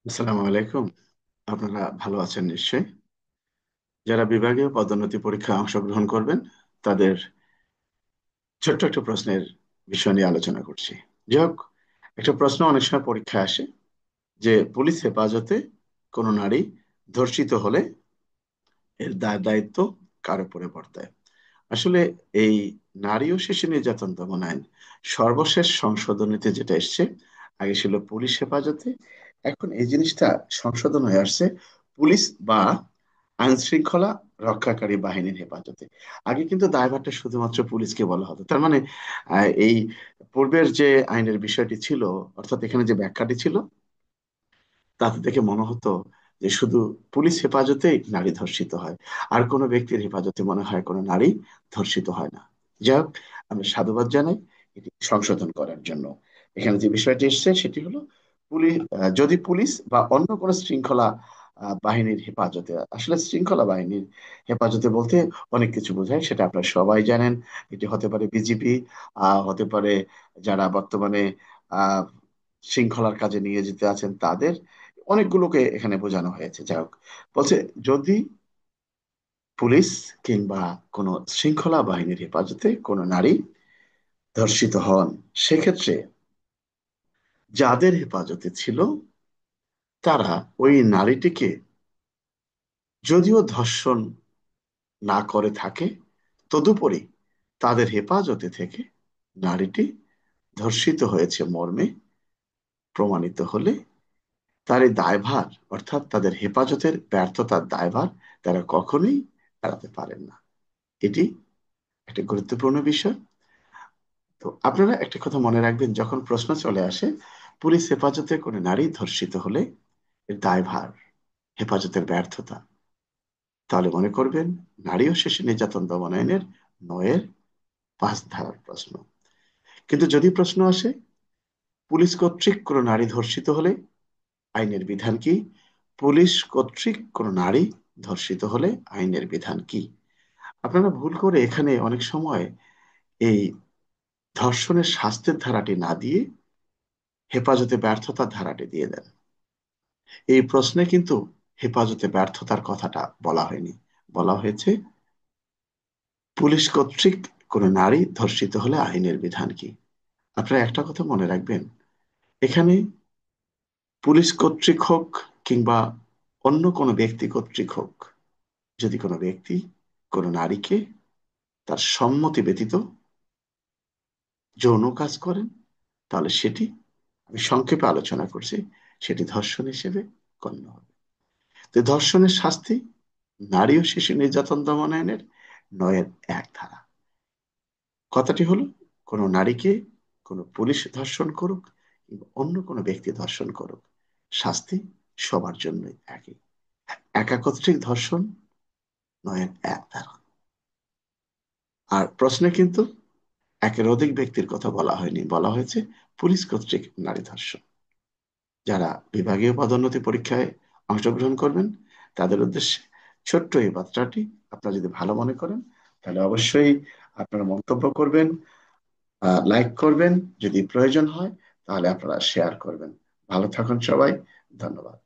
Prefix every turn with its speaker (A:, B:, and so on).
A: আসসালামু আলাইকুম। আপনারা ভালো আছেন নিশ্চয়ই। যারা বিভাগীয় পদোন্নতি পরীক্ষায় অংশগ্রহণ করবেন তাদের ছোট্ট একটা প্রশ্নের বিষয় নিয়ে আলোচনা করছি। যাই হোক, একটা প্রশ্ন অনেক সময় পরীক্ষায় আসে যে পুলিশ হেফাজতে কোনো নারী ধর্ষিত হলে এর দায় দায়িত্ব কার উপরে বর্তায়। আসলে এই নারী ও শিশু নির্যাতন দমন আইন সর্বশেষ সংশোধনীতে যেটা এসছে, আগে ছিল পুলিশ হেফাজতে, এখন এই জিনিসটা সংশোধন হয়ে আসছে পুলিশ বা আইন শৃঙ্খলা রক্ষাকারী বাহিনীর হেফাজতে। আগে কিন্তু দায়ভারটা শুধুমাত্র পুলিশকে বলা হতো। তার মানে এই পূর্বের যে আইনের বিষয়টি ছিল, অর্থাৎ এখানে যে ব্যাখ্যাটি ছিল, তাতে দেখে মনে হতো যে শুধু পুলিশ হেফাজতেই নারী ধর্ষিত হয়, আর কোনো ব্যক্তির হেফাজতে মনে হয় কোনো নারী ধর্ষিত হয় না। যাই হোক, আমি সাধুবাদ জানাই এটি সংশোধন করার জন্য। এখানে যে বিষয়টি এসেছে সেটি হলো পুলিশ, যদি পুলিশ বা অন্য কোনো শৃঙ্খলা বাহিনীর হেফাজতে, আসলে শৃঙ্খলা বাহিনীর হেফাজতে বলতে অনেক কিছু বোঝায়, সেটা আপনারা সবাই জানেন। এটি হতে পারে বিজিপি, হতে পারে যারা বর্তমানে আহ শৃঙ্খলার কাজে নিয়োজিত আছেন তাদের, অনেকগুলোকে এখানে বোঝানো হয়েছে। যাই হোক, বলছে যদি পুলিশ কিংবা কোনো শৃঙ্খলা বাহিনীর হেফাজতে কোনো নারী ধর্ষিত হন, সেক্ষেত্রে যাদের হেফাজতে ছিল তারা ওই নারীটিকে, যদিও ধর্ষণ না করে থাকে, তদুপরি তাদের হেফাজতে থেকে নারীটি ধর্ষিত হয়েছে মর্মে প্রমাণিত হলে তার এই দায়ভার, অর্থাৎ তাদের হেফাজতের ব্যর্থতার দায়ভার তারা কখনোই এড়াতে পারেন না। এটি একটা গুরুত্বপূর্ণ বিষয়। তো আপনারা একটা কথা মনে রাখবেন, যখন প্রশ্ন চলে আসে পুলিশ হেফাজতে কোনো নারী ধর্ষিত হলে এর দায়ভার হেফাজতের ব্যর্থতা, তাহলে মনে করবেন নারী ও শিশু নির্যাতন দমন আইনের 9-এর 5 ধারার প্রশ্ন। কিন্তু যদি প্রশ্ন আসে পুলিশ কর্তৃক কোনো নারী ধর্ষিত হলে আইনের বিধান কি, পুলিশ কর্তৃক কোনো নারী ধর্ষিত হলে আইনের বিধান কি, আপনারা ভুল করে এখানে অনেক সময় এই ধর্ষণের শাস্তির ধারাটি না দিয়ে হেফাজতে ব্যর্থতার ধারাটি দিয়ে দেন। এই প্রশ্নে কিন্তু হেফাজতে ব্যর্থতার কথাটা বলা হয়নি, বলা হয়েছে পুলিশ কর্তৃক কোনো নারী ধর্ষিত হলে আইনের বিধান কি। আপনারা একটা কথা মনে রাখবেন, এখানে পুলিশ কর্তৃক হোক কিংবা অন্য কোনো ব্যক্তি কর্তৃক হোক, যদি কোনো ব্যক্তি কোনো নারীকে তার সম্মতি ব্যতীত যৌন কাজ করেন, তাহলে সেটি, আমি সংক্ষেপে আলোচনা করছি, সেটি ধর্ষণ হিসেবে গণ্য হবে। তো ধর্ষণের শাস্তি নারী ও শিশু নির্যাতন দমন আইনের 9-এর 1 ধারা। কথাটি হলো, কোনো নারীকে কোনো পুলিশ ধর্ষণ করুক কিংবা অন্য কোনো ব্যক্তি ধর্ষণ করুক, শাস্তি সবার জন্যই একই। একাকর্তৃক ধর্ষণ 9-এর 1 ধারা। আর প্রশ্নে কিন্তু একের অধিক ব্যক্তির কথা বলা হয়নি, বলা হয়েছে পুলিশ কর্তৃক নারী ধর্ষণ। যারা বিভাগীয় পদোন্নতি পরীক্ষায় অংশগ্রহণ করবেন তাদের উদ্দেশ্যে ছোট্ট এই বার্তাটি, আপনারা যদি ভালো মনে করেন তাহলে অবশ্যই আপনারা মন্তব্য করবেন, লাইক করবেন, যদি প্রয়োজন হয় তাহলে আপনারা শেয়ার করবেন। ভালো থাকুন সবাই। ধন্যবাদ।